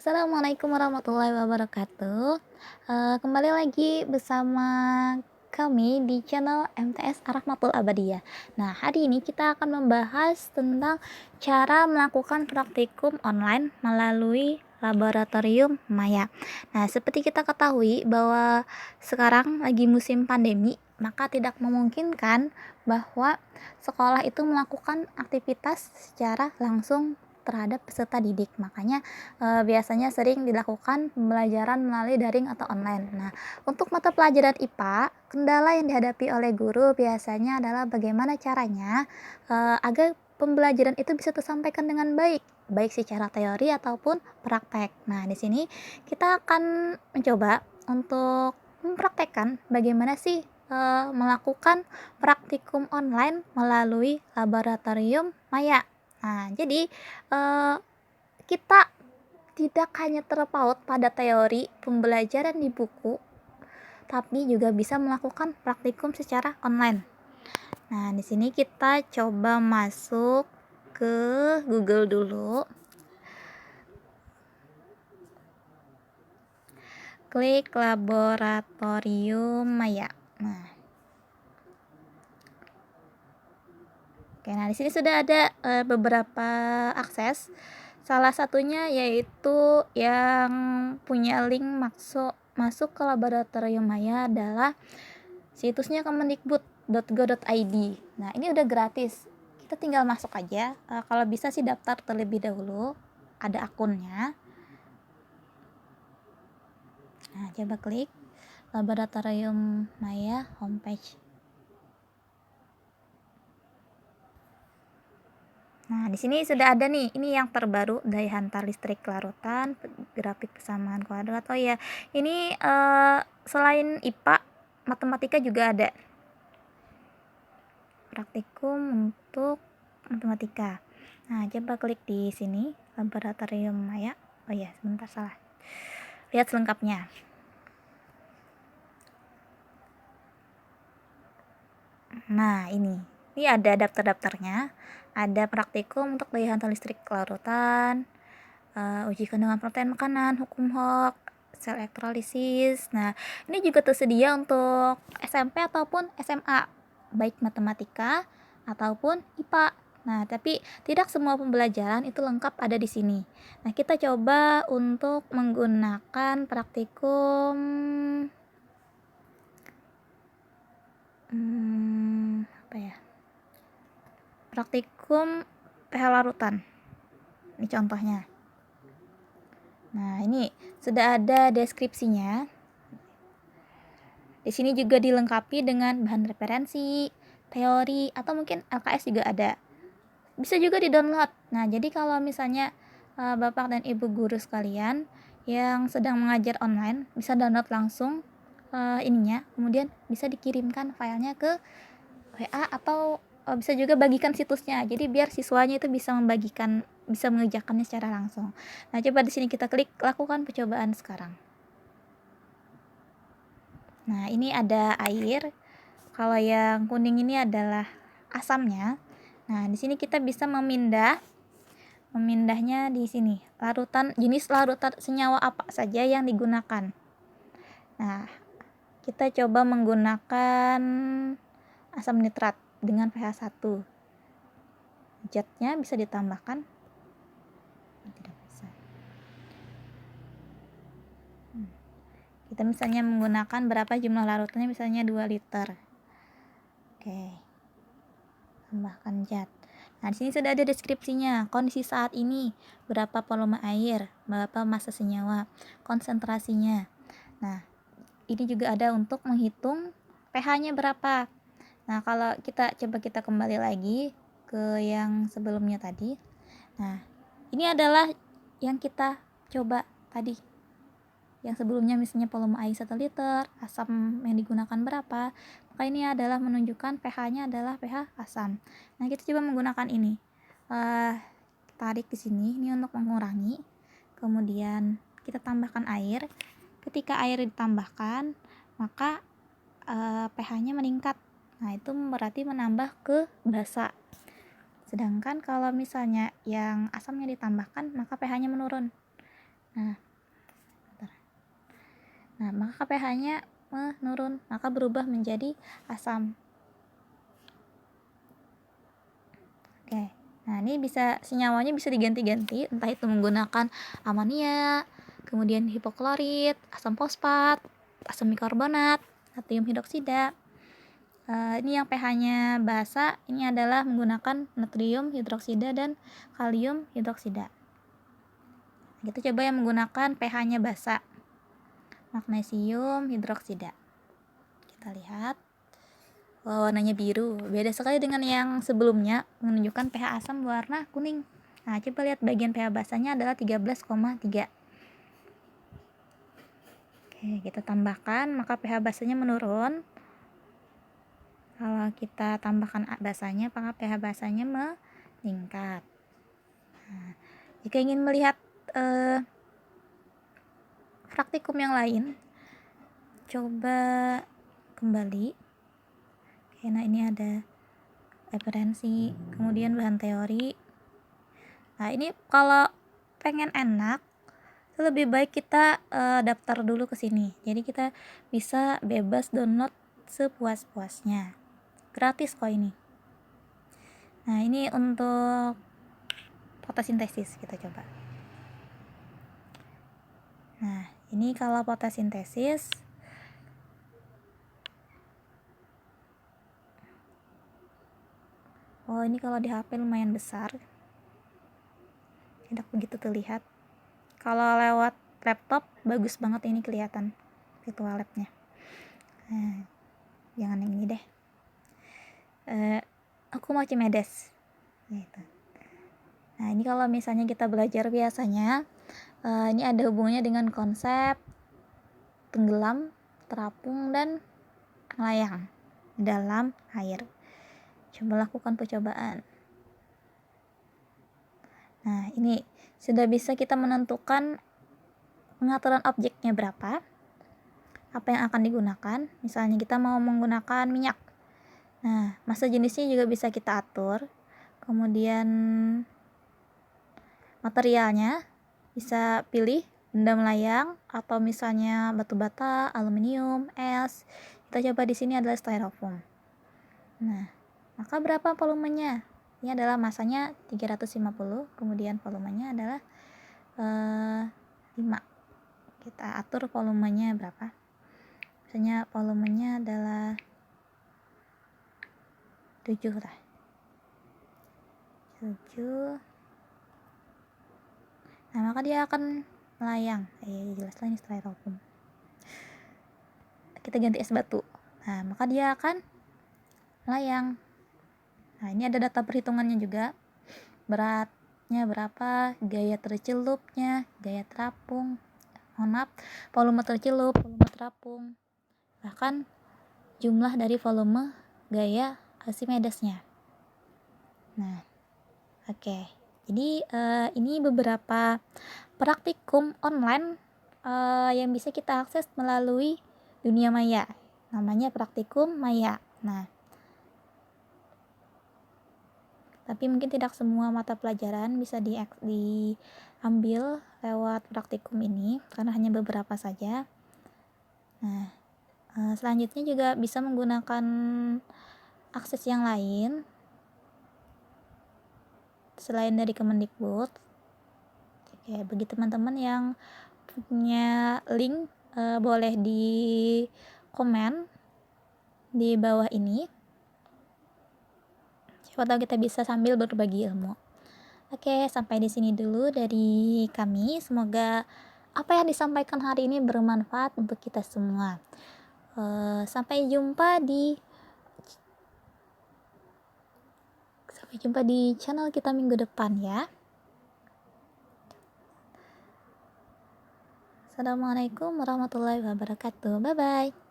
Assalamualaikum warahmatullahi wabarakatuh. Kembali lagi bersama kami di channel MTS Rahmatul Abadiyah. Nah, hari ini kita akan membahas tentang cara melakukan praktikum online melalui laboratorium maya. Nah, seperti kita ketahui bahwa sekarang lagi musim pandemi, maka tidak memungkinkan bahwa sekolah itu melakukan aktivitas secara langsung terhadap peserta didik. Makanya biasanya sering dilakukan pembelajaran melalui daring atau online. Nah, untuk mata pelajaran IPA, kendala yang dihadapi oleh guru biasanya adalah bagaimana caranya agar pembelajaran itu bisa tersampaikan dengan baik, baik secara teori ataupun praktek. Nah, di sini kita akan mencoba untuk mempraktekkan bagaimana sih melakukan praktikum online melalui laboratorium maya. Nah, jadi eh, kita tidak hanya terpaut pada teori pembelajaran di buku, tapi juga bisa melakukan praktikum secara online. Nah, di sini kita coba masuk ke Google dulu. Klik laboratorium maya. Nah, oke, nah di sini sudah ada beberapa akses. Salah satunya yaitu yang punya link masuk ke laboratorium maya adalah situsnya kemendikbud.go.id. Nah, ini udah gratis. Kita tinggal masuk aja. Kalau bisa sih daftar terlebih dahulu. Ada akunnya. Nah, coba klik Laboratorium Maya homepage. Nah, di sini sudah ada nih. Ini yang terbaru, daya hantar listrik larutan, grafik persamaan kuadrat. Oh ya, ini selain IPA, matematika juga ada. Praktikum untuk matematika. Nah, coba klik di sini, laboratorium maya. Oh ya, sebentar salah. Lihat selengkapnya. Nah, ini ada daftar-daftarnya. Ada praktikum untuk daya hantar listrik larutan, uji kandungan protein makanan, hukum Hooke, sel elektrolisis. Nah, ini juga tersedia untuk SMP ataupun SMA, baik matematika ataupun IPA. Nah, tapi tidak semua pembelajaran itu lengkap ada di sini. Nah, kita coba untuk menggunakan praktikum apa ya? Praktikum pH larutan. Ini contohnya. Nah, ini sudah ada deskripsinya. Di sini juga dilengkapi dengan bahan referensi, teori, atau mungkin LKS juga ada. Bisa juga di-download. Nah, jadi kalau misalnya Bapak dan Ibu guru sekalian yang sedang mengajar online, bisa download langsung ininya, kemudian bisa dikirimkan filenya ke WA atau bisa juga bagikan situsnya. Jadi biar siswanya itu bisa mengerjakannya secara langsung. Nah, coba di sini kita klik lakukan percobaan sekarang. Nah, ini ada air. Kalau yang kuning ini adalah asamnya. Nah, di sini kita bisa memindahnya di sini. Jenis larutan senyawa apa saja yang digunakan. Nah, kita coba menggunakan asam nitrat dengan pH 1. Zatnya bisa ditambahkan. Tidak bisa. Kita misalnya menggunakan berapa jumlah larutannya, misalnya 2 liter. Oke. Tambahkan zat. Nah, di sini sudah ada deskripsinya. Kondisi saat ini, berapa volume air, berapa massa senyawa, konsentrasinya. Nah, ini juga ada untuk menghitung pH-nya berapa. Nah, kalau kita kembali lagi ke yang sebelumnya tadi. Nah, ini adalah yang kita coba tadi. Yang sebelumnya misalnya volume air 1 liter, asam yang digunakan berapa, maka ini adalah menunjukkan pH-nya adalah pH asam. Nah, kita coba menggunakan ini. Tarik di sini, ini untuk mengurangi. Kemudian kita tambahkan air. Ketika air ditambahkan, maka pH-nya meningkat. Nah, itu berarti menambah ke basa. Sedangkan kalau misalnya yang asamnya ditambahkan, maka pH-nya menurun. Nah, bentar. Nah, maka pH-nya menurun, maka berubah menjadi asam. Oke. Nah, ini bisa senyawanya bisa diganti-ganti, entah itu menggunakan amonia, kemudian hipoklorit, asam fosfat, asam bikarbonat, natrium hidroksida. Ini yang pH-nya basa, ini adalah menggunakan natrium hidroksida dan kalium hidroksida. Kita coba yang menggunakan pH-nya basa, magnesium hidroksida. Kita lihat. Warnanya biru, beda sekali dengan yang sebelumnya, menunjukkan pH asam warna kuning. Nah, coba lihat bagian pH basanya adalah 13,3. Oke, kita tambahkan, maka pH basanya menurun. Kalau kita tambahkan basanya, maka pH basanya meningkat. Nah, jika ingin melihat praktikum yang lain, coba kembali. Oke, nah ini ada referensi, kemudian bahan teori. Nah, ini kalau pengen enak, lebih baik kita daftar dulu ke sini. Jadi kita bisa bebas download sepuas-puasnya. Gratis kok ini. Nah, ini untuk fotosintesis kita coba. Nah, ini kalau fotosintesis ini kalau di HP lumayan besar. Tidak begitu terlihat. Kalau lewat laptop bagus banget ini kelihatan virtual lab-nya. Nah, jangan yang ini deh. Aku mau Cimedes gitu. Nah, ini kalau misalnya kita belajar biasanya ini ada hubungannya dengan konsep tenggelam, terapung, dan melayang dalam air. Coba lakukan percobaan. Nah, ini sudah bisa kita menentukan pengaturan objeknya berapa, apa yang akan digunakan. Misalnya kita mau menggunakan minyak. Nah, massa jenisnya juga bisa kita atur. Kemudian materialnya bisa pilih benda melayang atau misalnya batu bata, aluminium, es. Kita coba di sini adalah styrofoam. Nah, maka berapa volumenya? Ini adalah masanya 350, kemudian volumenya adalah 5. Kita atur volumenya berapa? Misalnya volumenya adalah 7 lah. 7. Nah, maka dia akan melayang. Jelas lah ini styrofoam. Kita ganti es batu. Nah, maka dia akan melayang. Nah, ini ada data perhitungannya juga. Beratnya berapa, gaya tercelupnya, gaya terapung. Volume tercelup, volume terapung. Bahkan jumlah dari volume gaya Archimedesnya. Nah, oke. Jadi ini beberapa praktikum online yang bisa kita akses melalui dunia maya. Namanya praktikum maya. Nah, tapi mungkin tidak semua mata pelajaran bisa diambil lewat praktikum ini karena hanya beberapa saja. Nah, selanjutnya juga bisa menggunakan akses yang lain selain dari Kemendikbud. Oke, bagi teman-teman yang punya link boleh di komen di bawah ini. Siapa tahu kita bisa sambil berbagi ilmu. Oke, sampai di sini dulu dari kami. Semoga apa yang disampaikan hari ini bermanfaat untuk kita semua. Sampai jumpa di channel kita minggu depan ya. Assalamualaikum warahmatullahi wabarakatuh. Bye bye.